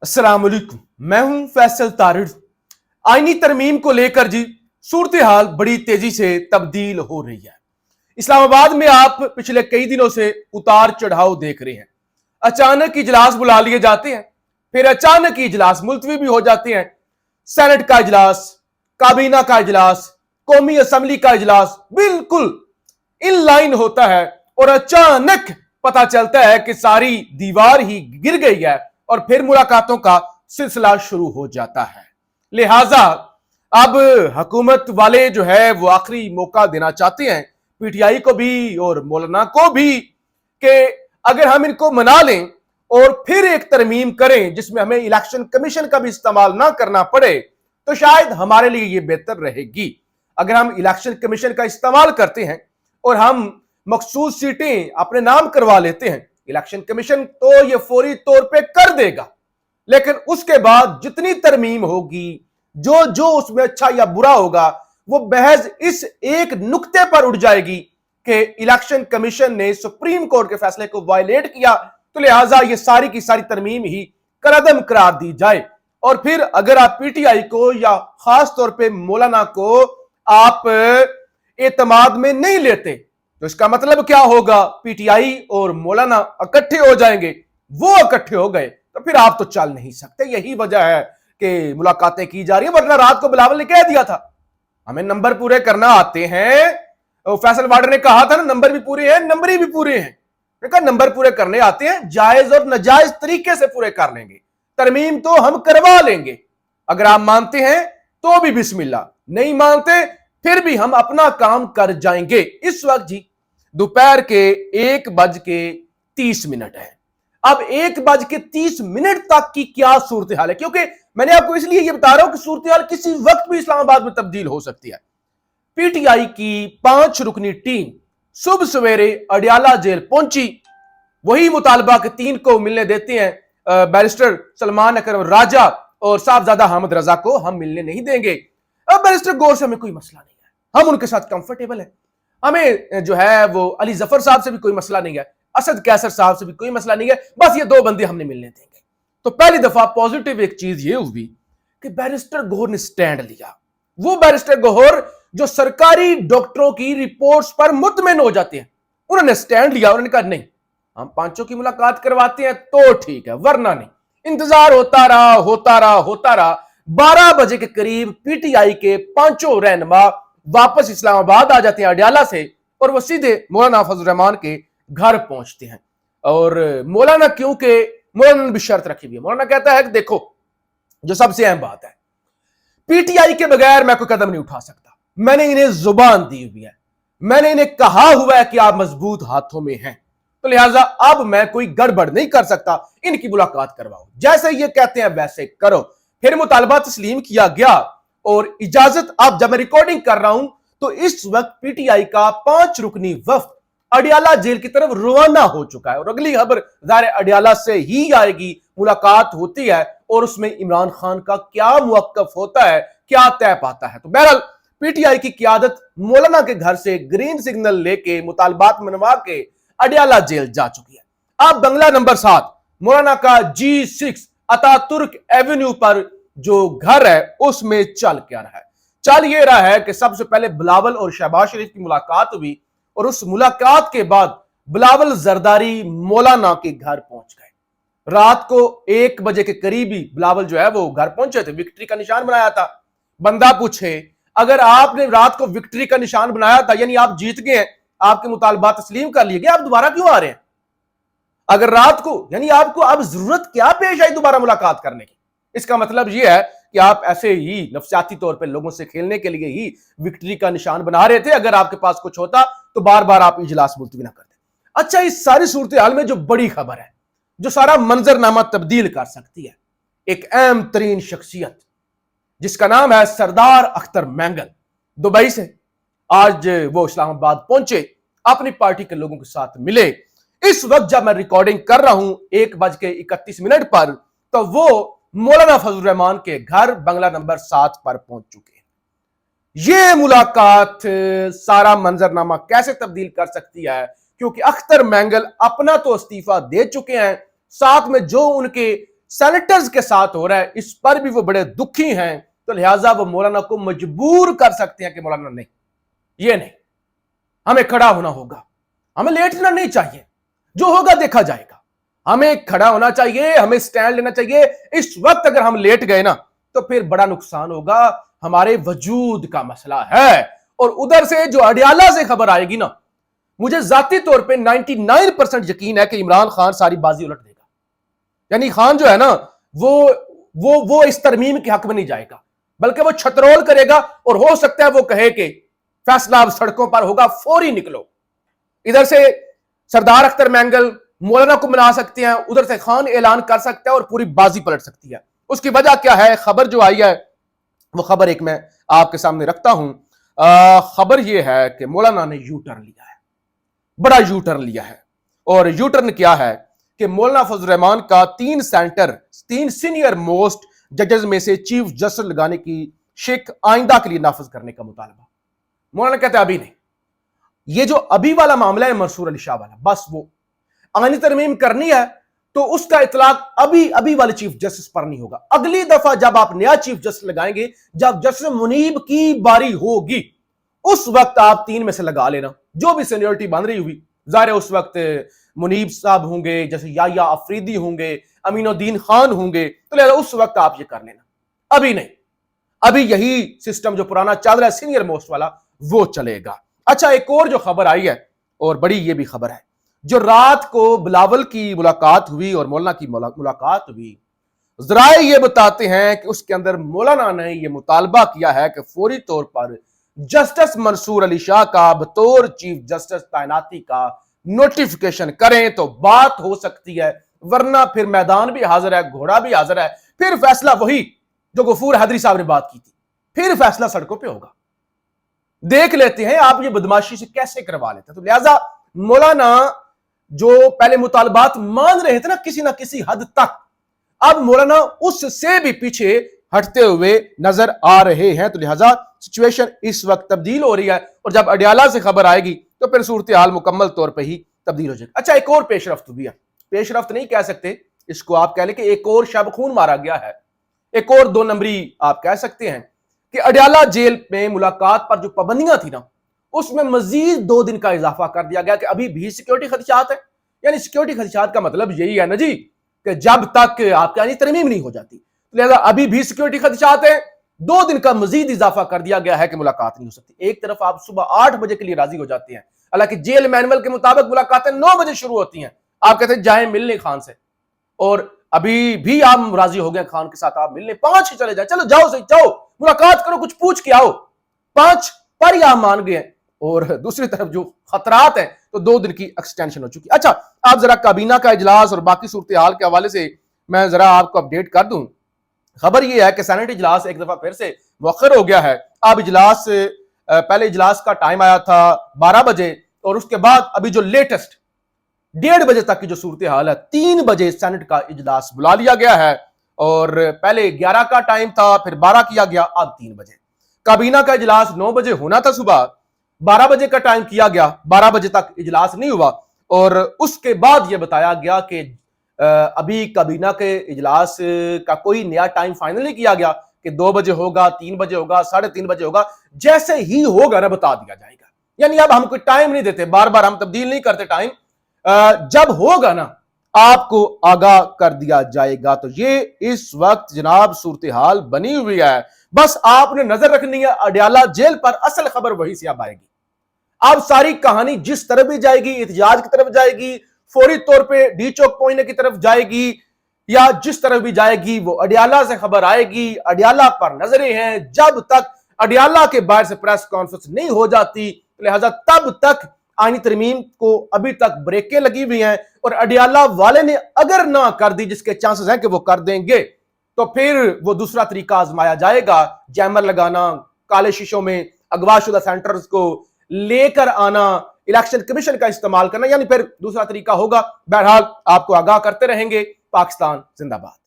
अस्सलाम वालेकुम। मैं हूं फैसल तारिड़। आईनी तरमीम को लेकर सूरत हाल बड़ी तेजी से तब्दील हो रही है। इस्लामाबाद में आप पिछले कई दिनों से उतार चढ़ाव देख रहे हैं। अचानक इजलास बुला लिए जाते हैं, फिर अचानक इजलास मुलतवी भी हो जाते हैं। सेनेट का इजलास, काबीना का इजलास, कौमी असम्बली का इजलास बिल्कुल इन लाइन होता है और अचानक पता चलता है कि सारी दीवार ही गिर गई है और फिर मुलाकातों का सिलसिला शुरू हो जाता है। लिहाजा अब हुकूमत वाले जो है वो आखिरी मौका देना चाहते हैं पीटीआई को भी और मौलाना को भी कि अगर हम इनको मना लें और फिर एक तरमीम करें जिसमें हमें इलेक्शन कमीशन का भी इस्तेमाल ना करना पड़े तो शायद हमारे लिए ये बेहतर रहेगी। अगर हम इलेक्शन कमीशन का इस्तेमाल करते हैं और हम मखसूस सीटें अपने नाम करवा लेते हैं, इलेक्शन कमीशन तो ये फौरी तौर पे कर देगा, लेकिन उसके बाद जितनी तरमीम होगी, जो जो उसमें अच्छा या बुरा होगा, वो बहस इस एक नुक्ते पर उठ जाएगी कि इलेक्शन कमीशन ने सुप्रीम कोर्ट के फैसले को वायलेट किया, तो लिहाजा ये सारी की सारी तरमीम ही करदम करार दी जाए। और फिर अगर आप पीटीआई को या खास तौर पे मौलाना को आप एतमाद में नहीं लेते तो इसका मतलब क्या होगा? पीटीआई और मौलाना इकट्ठे हो जाएंगे। वो इकट्ठे हो गए तो फिर आप तो चल नहीं सकते। यही वजह है कि मुलाकातें की जा रही है, वरना रात को बिलावल ने कह दिया था हमें नंबर पूरे करना आते हैं। फैसल वार्डर ने कहा था ना, नंबर भी पूरे हैं, नंबर भी पूरे हैं। कहा नंबर पूरे करने आते हैं, जायज और नाजायज तरीके से पूरे कर लेंगे, तरमीम तो हम करवा लेंगे। अगर आप मानते हैं तो भी बिस्मिल्लाह, नहीं मानते फिर भी हम अपना काम कर जाएंगे। इस वक्त दोपहर के 1:30 है। अब 1:30 तक की क्या सूरत हाल है? क्योंकि मैंने आपको इसलिए ये बता रहा हूं कि सूरत हाल किसी वक्त भी इस्लामाबाद में तब्दील हो सकती है। पीटीआई की 5 रुकनी टीम सुबह सवेरे अडियाला जेल पहुंची। वही मुतालबा के 3 को मिलने देते हैं, बैरिस्टर सलमान अकरम राजा और साहबजादा हामिद रजा को हम मिलने नहीं देंगे। अब बैरिस्टर गौर से हमें कोई मसला नहीं है, हम उनके साथ कंफर्टेबल है। हमें जो है वो अली जफर साहब से भी कोई मसला नहीं है, असद कैसर साहब से भी कोई मसला नहीं है, बस ये 2 बंदे हमने मिलने देंगे। तो पहली दफा पॉजिटिव एक चीज ये हुई कि बैरिस्टर गौहर ने स्टैंड लिया। वो बैरिस्टर गौहर जो सरकारी डॉक्टरों की रिपोर्ट्स पर मुतमिन हो जाते हैं, उन्होंने स्टैंड लिया। उन्होंने कहा नहीं, हम 5 की मुलाकात करवाते हैं तो ठीक है, वरना नहीं। इंतजार होता रहा। 12 बजे के करीब पीटीआई के 5 रहनुमा वापस इस्लामाबाद आ जाते हैं अडियाला से, और वो सीधे मौलाना फजल रहमान के घर पहुंचते हैं। और मौलाना, क्योंकि मौलाना ने भी शर्त रखी हुई है, मौलाना कहता है कि देखो, जो सबसे अहम बात है, पीटीआई के बगैर मैं कोई कदम नहीं उठा सकता। मैंने इन्हें जुबान दी हुई है, मैंने इन्हें कहा हुआ है कि आप मजबूत हाथों में हैं, तो लिहाजा अब मैं कोई गड़बड़ नहीं कर सकता, इनकी मुलाकात करवाओ, जैसे ये कहते हैं वैसे करो। फिर मुतालबा तस्लीम किया गया और इजाजत, अब जब मैं रिकॉर्डिंग कर रहा हूं तो इस वक्त पीटीआई का 5 रुकनी वफ्द अडियाला जेल की तरफ रवाना हो चुका है और अगली खबर ज़ाहिर अडियाला से ही आएगी। मुलाकात होती है और उसमें इमरान खान का क्या मुवक्कफ होता है, क्या तय पाता है। तो बहरहाल पीटीआई की क़यादत मौलाना के घर से ग्रीन सिग्नल लेके मुतालबात मनवा के अडियाला जेल जा चुकी है। अब बंगला नंबर 7 मौलाना का G6 अतातुर्क एवेन्यू पर जो घर है उसमें चल क्या रहा है? चल ये रहा है कि सबसे पहले बिलावल और शहबाज शरीफ की मुलाकात हुई और उस मुलाकात के बाद बिलावल जरदारी मौलाना के घर पहुंच गए। रात को 1 बजे के करीब ही बिलावल जो है वो घर पहुंचे थे, विक्ट्री का निशान बनाया था। बंदा पूछे, अगर आपने रात को विक्ट्री का निशान बनाया था यानी आप जीत गए हैं, आपके मुतालबा तस्लीम कर लिए गए, आप दोबारा क्यों आ रहे हैं? अगर रात को यानी आपको अब जरूरत क्या पेश आई दोबारा मुलाकात करने की? इसका मतलब यह है कि आप ऐसे ही नफसियाती तौर पे लोगों से खेलने के लिए ही विक्ट्री का निशान बना रहे थे। अगर आपके पास कुछ होता तो बार बार आप इजलास मुलतवी ना करते। अच्छा, इस सारी सूरत हाल में जो बड़ी खबर है, जो सारा मंजरनामा तब्दील कर सकती है, एक अहम तरीन शख्सियत जिसका नाम है सरदार अख्तर मैंगल, दुबई से आज वो इस्लामाबाद पहुंचे, अपनी पार्टी के लोगों के साथ मिले। इस वक्त जब मैं रिकॉर्डिंग कर रहा हूं 1:31 पर, तो वो मौलाना फजल रहमान के घर बंगला नंबर 7 पर पहुंच चुके हैं। यह मुलाकात सारा मंजरनामा कैसे तब्दील कर सकती है, क्योंकि अख्तर मैंगल अपना तो इस्तीफा दे चुके हैं, साथ में जो उनके سینیٹرز کے ساتھ ہو رہا ہے اس پر بھی وہ بڑے دکھی ہیں، تو لہٰذا وہ مولانا کو مجبور کر سکتے ہیں کہ مولانا نہیں، یہ نہیں، ہمیں کھڑا ہونا ہوگا، ہمیں لیٹنا نہیں چاہیے، جو ہوگا دیکھا جائے گا، ہمیں کھڑا ہونا چاہیے، ہمیں سٹینڈ لینا چاہیے۔ اس وقت اگر ہم لیٹ گئے نا تو پھر بڑا نقصان ہوگا، ہمارے وجود کا مسئلہ ہے۔ اور ادھر سے جو اڈیالہ سے خبر آئے گی نا، مجھے ذاتی طور پہ 99% یقین ہے کہ عمران خان ساری بازی الٹ دے گا۔ یعنی خان جو ہے نا وہ اس ترمیم کے حق میں نہیں جائے گا، بلکہ وہ چھترول کرے گا، اور ہو سکتا ہے وہ کہے کہ فیصلہ اب سڑکوں پر ہوگا، فوری نکلو۔ ادھر سے سردار اختر مینگل مولانا کو منا سکتے ہیں، ادھر سے خان اعلان کر سکتا ہے اور پوری بازی پلٹ سکتی ہے۔ اس کی وجہ کیا ہے؟ خبر جو آئی ہے وہ خبر ایک میں آپ کے سامنے رکھتا ہوں۔ خبر یہ ہے کہ مولانا نے یو ٹرن لیا ہے، بڑا یو ٹرن لیا ہے۔ اور یو ٹرن کیا ہے کہ مولانا فضل الرحمان کا 3 سینئر موسٹ ججز میں سے چیف جسٹس لگانے کی شک آئندہ کے لیے نافذ کرنے کا مطالبہ۔ مولانا کہتے ہیں ابھی نہیں، یہ جو ابھی والا معاملہ ہے منصور علی شاہ والا، بس وہ آئینی ترمیم کرنی ہے تو اس کا اطلاق ابھی والے چیف جسٹس پر نہیں ہوگا۔ اگلی دفعہ جب آپ نیا چیف جسٹس لگائیں گے، جب جسٹس منیب کی باری ہوگی، اس وقت آپ 3 میں سے لگا لینا، جو بھی سینیورٹی بن رہی ہوئی۔ ظاہر ہے اس وقت منیب صاحب ہوں گے، جیسے یا افریدی ہوں گے، امین الدین خان ہوں گے، تو لہذا اس وقت آپ یہ کر لینا، ابھی نہیں۔ ابھی یہی سسٹم جو پرانا چل رہا ہے سینئر موسٹ والا، وہ چلے گا۔ اچھا، ایک اور جو خبر آئی ہے، اور بڑی یہ بھی خبر ہے، جو رات کو بلاول کی ملاقات ہوئی اور مولانا کی ملاقات ہوئی، ذرائع یہ بتاتے ہیں کہ اس کے اندر مولانا نے یہ مطالبہ کیا ہے کہ فوری طور پر جسٹس منصور علی شاہ کا بطور چیف جسٹس تعیناتی کا نوٹیفیکیشن کریں تو بات ہو سکتی ہے، ورنہ پھر میدان بھی حاضر ہے، گھوڑا بھی حاضر ہے، پھر فیصلہ وہی جو غفور حیدری صاحب نے بات کی تھی، پھر فیصلہ سڑکوں پہ ہوگا۔ دیکھ لیتے ہیں آپ یہ بدماشی سے کیسے کروا لیتے ہیں۔ تو لہٰذا مولانا جو پہلے مطالبات مان رہے تھے نا کسی نہ کسی حد تک، اب مولانا اس سے بھی پیچھے ہٹتے ہوئے نظر آ رہے ہیں۔ تو لہٰذا سچویشن اس وقت تبدیل ہو رہی ہے، اور جب اڈیالہ سے خبر آئے گی تو پھر صورتحال مکمل طور پہ ہی تبدیل ہو جائے گی۔ اچھا، ایک اور پیش رفت بھی ہے، پیش رفت نہیں کہہ سکتے اس کو، آپ کہہ لیں کہ ایک اور شب خون مارا گیا ہے، ایک اور 2 نمبری آپ کہہ سکتے ہیں کہ اڈیالہ جیل میں ملاقات پر جو پابندیاں تھی نا، اس میں مزید 2 دن کا اضافہ کر دیا گیا کہ ابھی بھی سیکیورٹی خدشات ہیں۔ یعنی سیکیورٹی خدشات کا مطلب یہی ہے نا جی کہ جب تک آپ کی ترمیم نہیں ہو جاتی، لہذا ابھی بھی سیکیورٹی خدشات ہیں، 2 دن کا مزید اضافہ کر دیا گیا ہے کہ ملاقات نہیں ہو سکتی۔ ایک طرف آپ صبح 8 بجے کے لیے راضی ہو جاتے ہیں، حالانکہ جیل مینول کے مطابق ملاقاتیں 9 بجے شروع ہوتی ہیں، آپ کہتے ہیں جائیں ملنے خان سے، اور ابھی بھی آپ راضی ہو گئے خان کے ساتھ، آپ ملنے 5 ہی چلے جائیں، چلو جاؤ صحیح، جاؤ ملاقات کرو، کچھ پوچھ کے آؤ، 5 پر ہی آپ مان گئے ہیں۔ اور دوسری طرف جو خطرات ہیں تو 2 دن کی ایکسٹینشن ہو چکی۔ اچھا، آپ ذرا کابینہ کا اجلاس اور باقی صورتحال کے حوالے سے میں ذرا آپ کو اپڈیٹ کر دوں۔ خبر یہ ہے کہ سینٹ اجلاس ایک دفعہ پھر سے مؤخر ہو گیا ہے۔ اب اجلاس پہلے اجلاس کا ٹائم آیا تھا 12 بجے، اور اس کے بعد ابھی جو لیٹسٹ 1:30 بجے تک کی جو صورتحال ہے، 3 بجے سینٹ کا اجلاس بلا لیا گیا ہے، اور پہلے 11 کا ٹائم تھا، پھر 12 کیا گیا، اب 3 بجے۔ کابینہ کا اجلاس 9 بجے ہونا تھا صبح، 12 بجے کا ٹائم کیا گیا، 12 بجے تک اجلاس نہیں ہوا، اور اس کے بعد یہ بتایا گیا کہ ابھی کابینہ کے اجلاس کا کوئی نیا ٹائم فائنل نہیں کیا گیا کہ 2 بجے ہوگا، 3 بجے ہوگا، 3:30 بجے ہوگا، جیسے ہی ہوگا نا بتا دیا جائے گا۔ یعنی اب ہم کوئی ٹائم نہیں دیتے، بار بار ہم تبدیل نہیں کرتے ٹائم، جب ہوگا نا آپ کو آگاہ کر دیا جائے گا۔ تو یہ اس وقت جناب صورتحال بنی ہوئی ہے، بس آپ نے نظر رکھنی ہے اڈیالہ جیل پر، اصل خبر وہی سے اب آئے گی۔ اب ساری کہانی جس طرف بھی جائے گی، احتجاج کی طرف جائے گی، فوری طور پہ ڈی چوک پہنچنے کی طرف جائے گی، یا جس طرف بھی جائے گی وہ اڈیالہ سے خبر آئے گی، اڈیالہ پر نظریں ہیں۔ جب تک اڈیالہ کے باہر سے پریس کانفرنس نہیں ہو جاتی، لہذا تب تک آئینی ترمیم کو ابھی تک بریکیں لگی ہوئی ہیں، اور اڈیالہ والے نے اگر نہ کر دی، جس کے چانسز ہیں کہ وہ کر دیں گے، تو پھر وہ دوسرا طریقہ آزمایا جائے گا، جیمر لگانا، کالے شیشوں میں اغوا شدہ سینٹرز کو لے کر آنا، الیکشن کمیشن کا استعمال کرنا، یعنی پھر دوسرا طریقہ ہوگا۔ بہرحال آپ کو آگاہ کرتے رہیں گے۔ پاکستان زندہ باد۔